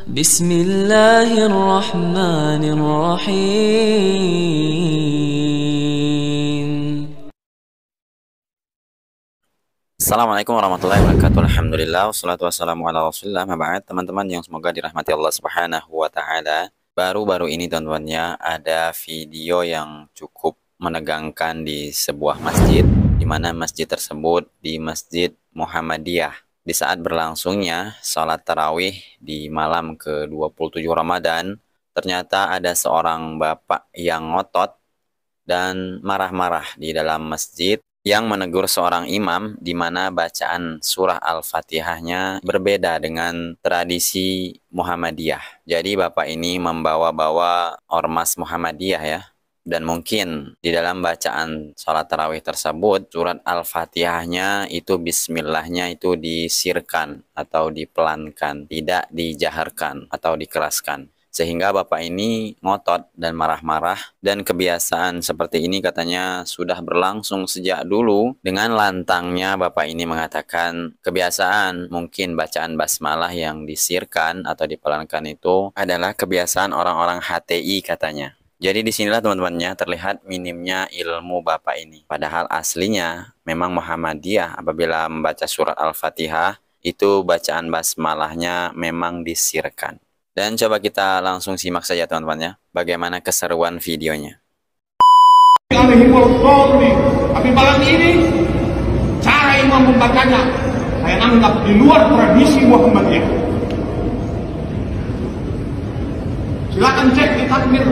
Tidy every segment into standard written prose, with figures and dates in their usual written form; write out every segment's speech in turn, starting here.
بسم الله الرحمن الرحيم. Assalamualaikum warahmatullahi wabarakatuh. Alhamdulillah wassalatu wassalamu ala Rasulillah. Maba'ad, teman-teman yang semoga dirahmati Allah Subhanahu wa taala. Baru-baru ini teman-temannya ada video yang cukup menegangkan di sebuah masjid, di mana masjid tersebut di Masjid Muhammadiyah. Di saat berlangsungnya salat tarawih di malam ke-27 Ramadan, ternyata ada seorang bapak yang ngotot dan marah-marah di dalam masjid yang menegur seorang imam di mana bacaan surah Al-Fatihahnya berbeda dengan tradisi Muhammadiyah. Jadi bapak ini membawa-bawa ormas Muhammadiyah ya. Dan mungkin di dalam bacaan sholat tarawih tersebut surat Al-Fatihahnya itu bismillahnya itu disirkan atau dipelankan, tidak dijaharkan atau dikeraskan. Sehingga bapak ini ngotot dan marah-marah, dan kebiasaan seperti ini katanya sudah berlangsung sejak dulu. Dengan lantangnya bapak ini mengatakan kebiasaan mungkin bacaan basmalah yang disirkan atau dipelankan itu adalah kebiasaan orang-orang HTI katanya. Jadi disinilah teman-temannya terlihat minimnya ilmu bapak ini. Padahal aslinya memang Muhammadiyah apabila membaca surat Al-Fatihah itu bacaan basmalahnya memang disirkan. Dan coba kita langsung simak saja teman-teman ya, bagaimana keseruan videonya. Tapi malam ini cara imam membacanya saya anggap di luar tradisi Muhammadiyah. Silakan cek di takmir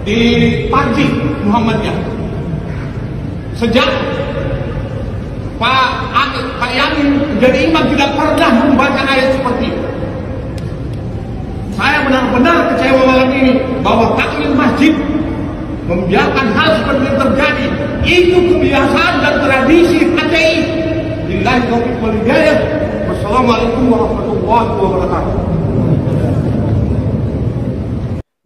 di Parji Muhammadiyah. Sejak Pak Yamin jadi imam tidak pernah membaca ayat seperti itu. Saya benar-benar kecewa malam ini bahwa takmir masjid membiarkan hal seperti itu terjadi. Itu kebiasaan dan tradisi HTI. Billahi taufiq wal hidayah. Wassalamualaikum warahmatullahi wabarakatuh.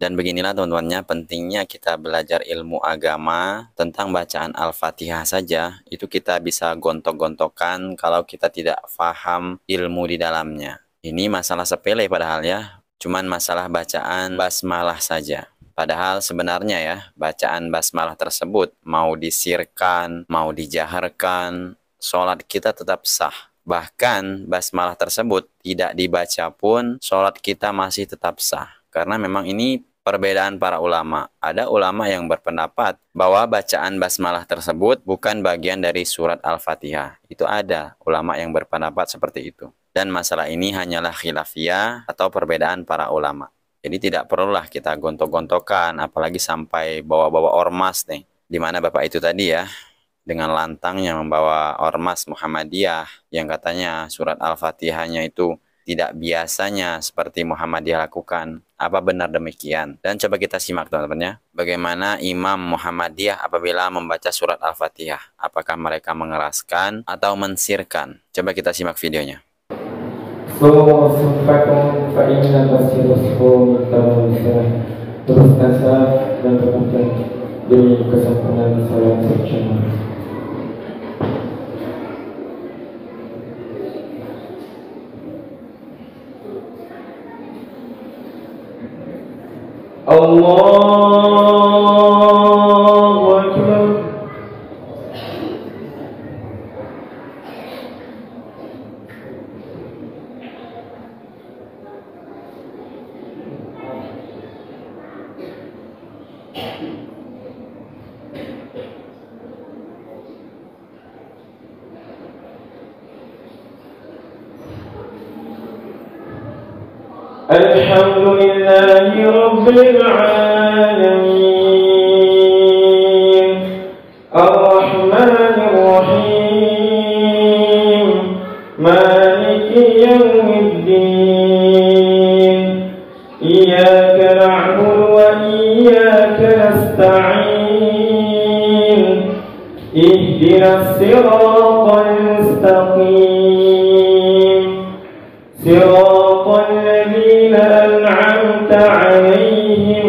Dan beginilah teman-temannya pentingnya kita belajar ilmu agama tentang bacaan Al-Fatihah saja. Itu kita bisa gontok-gontokan kalau kita tidak paham ilmu di dalamnya. Ini masalah sepele padahal ya. Cuman masalah bacaan basmalah saja. Padahal sebenarnya ya, bacaan basmalah tersebut mau disirkan, mau dijaharkan, sholat kita tetap sah. Bahkan basmalah tersebut tidak dibaca pun, sholat kita masih tetap sah. Karena memang ini perbedaan para ulama. Ada ulama yang berpendapat bahwa bacaan basmalah tersebut bukan bagian dari surat Al-Fatihah. Itu ada ulama yang berpendapat seperti itu. Dan masalah ini hanyalah khilafiyah atau perbedaan para ulama. Jadi tidak perlulah kita gontok-gontokan, apalagi sampai bawa-bawa ormas nih. Dimana bapak itu tadi ya, dengan lantangnya membawa ormas Muhammadiyah yang katanya surat Al-Fatihahnya itu tidak biasanya seperti Muhammadiyah lakukan. Apa benar demikian? Dan coba kita simak teman-teman ya, bagaimana imam Muhammadiyah apabila membaca surat Al-Fatihah. Apakah mereka mengeraskan atau mensirkan? Coba kita simak videonya. Terus dasar dan terbuka demi kesempurnaan salat berjamaah. Allahu Akbar. Alhamdulillahi Rabbil Alamin Ar-Rahmanir Rahim Maliki Yawmiddin Iyyaka na'budu wa iyyaka nasta'in Ihdinas siratal mustaqim Siratal ladzina an'amta 'alaihim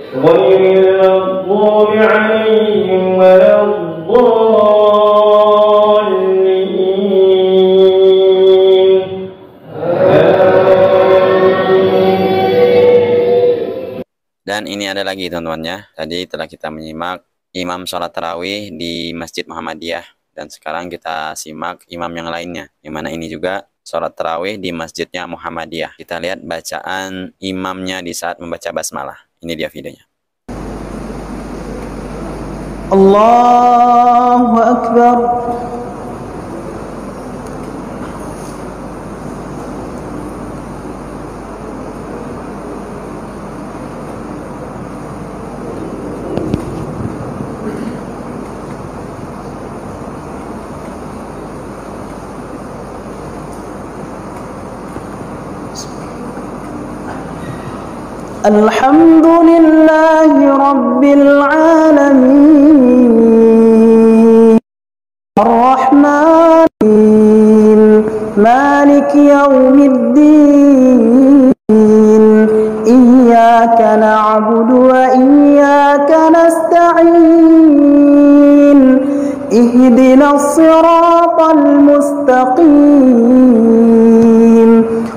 ghairil maghdubi 'alaihim waladdallin. Dan ini ada lagi teman-teman ya. Tadi telah kita menyimak imam sholat tarawih di Masjid Muhammadiyah. Dan sekarang kita simak imam yang lainnya. Yang mana ini juga sholat tarawih di masjidnya Muhammadiyah. Kita lihat bacaan imamnya di saat membaca basmalah. Ini dia videonya. Allahu Akbar. Alhamdulillahi Rabbil Alamin Ar-Rahman Maliki Yawmiddin Iyyaka na'budu wa iyyaka nasta'in Ihdinas siratal mustaqim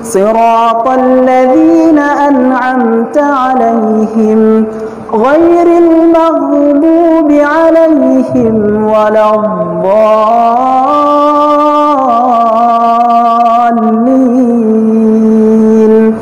Siratal ladzina an'amta 'alaihim ghairil maghdubi 'alaihim waladdallin.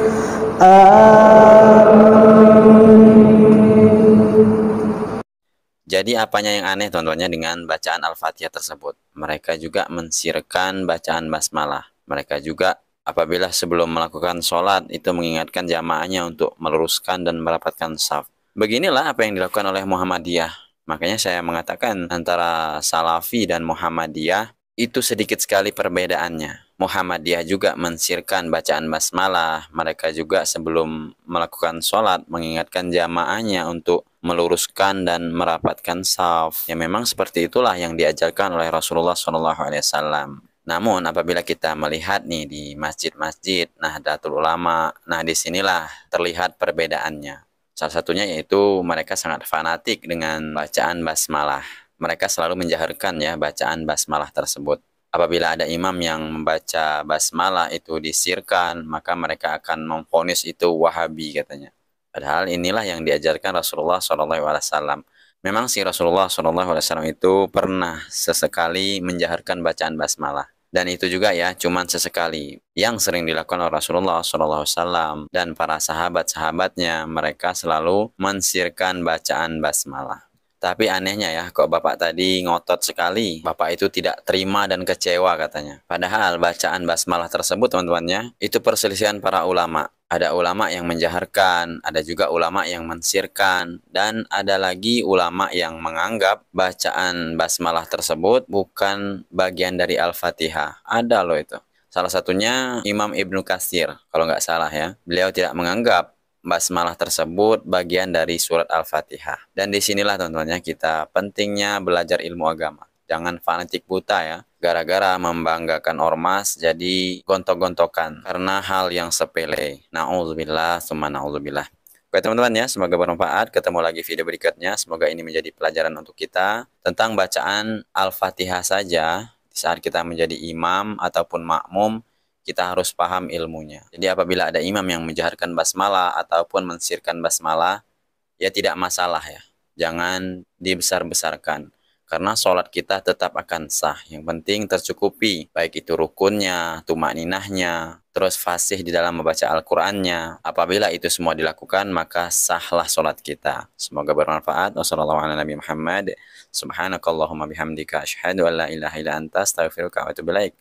Jadi apanya yang aneh teman-temannya dengan bacaan Al-Fatihah tersebut? Mereka juga mensirkan bacaan basmalah. Mereka juga apabila sebelum melakukan sholat itu mengingatkan jamaahnya untuk meluruskan dan merapatkan shaf. Beginilah apa yang dilakukan oleh Muhammadiyah. Makanya saya mengatakan antara Salafi dan Muhammadiyah itu sedikit sekali perbedaannya. Muhammadiyah juga mensirkan bacaan basmalah. Mereka juga sebelum melakukan sholat mengingatkan jamaahnya untuk meluruskan dan merapatkan shaf. Ya memang seperti itulah yang diajarkan oleh Rasulullah SAW. Namun apabila kita melihat nih di masjid-masjid Nahdlatul Ulama, nah disinilah terlihat perbedaannya. Salah satunya yaitu mereka sangat fanatik dengan bacaan basmalah. Mereka selalu menjaharkan ya bacaan basmalah tersebut. Apabila ada imam yang membaca basmalah itu disirkan, maka mereka akan memvonis itu Wahabi katanya. Padahal inilah yang diajarkan Rasulullah SAW. Memang si Rasulullah SAW itu pernah sesekali menjaharkan bacaan basmalah. Dan itu juga ya, cuman sesekali. Yang sering dilakukan oleh Rasulullah SAW dan para sahabat-sahabatnya, mereka selalu mensirkan bacaan basmalah. Tapi anehnya ya, kok Bapak tadi ngotot sekali. Bapak itu tidak terima dan kecewa katanya. Padahal bacaan basmalah tersebut teman-temannya, itu perselisihan para ulama. Ada ulama yang menjaharkan, ada juga ulama yang mensirkan, dan ada lagi ulama yang menganggap bacaan basmalah tersebut bukan bagian dari Al-Fatihah. Ada loh itu. Salah satunya Imam Ibnu Katsir, kalau nggak salah ya. Beliau tidak menganggap basmalah tersebut bagian dari surat Al-Fatihah. Dan disinilah teman-teman ya kita pentingnya belajar ilmu agama. Jangan fanatik buta ya. Gara-gara membanggakan ormas jadi gontok-gontokan karena hal yang sepele. Na'udzubillah, summa na'udzubillah. Oke teman-teman ya, semoga bermanfaat. Ketemu lagi video berikutnya. Semoga ini menjadi pelajaran untuk kita tentang bacaan Al-Fatihah saja. Di saat kita menjadi imam ataupun makmum, kita harus paham ilmunya. Jadi apabila ada imam yang menjaharkan basmalah ataupun mensirkan basmalah, ya tidak masalah ya. Jangan dibesar-besarkan. Karena sholat kita tetap akan sah. Yang penting tercukupi. Baik itu rukunnya, tumakninahnya, terus fasih di dalam membaca Al-Qur'annya. Apabila itu semua dilakukan, maka sahlah sholat kita. Semoga bermanfaat. Wassalamualaikum warahmatullahi wabarakatuh. Subhanakallahumma bihamdika asyhadu an la ilaha illa anta astaghfiruka wa atubu ilaik.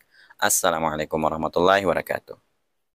Assalamualaikum warahmatullahi wabarakatuh.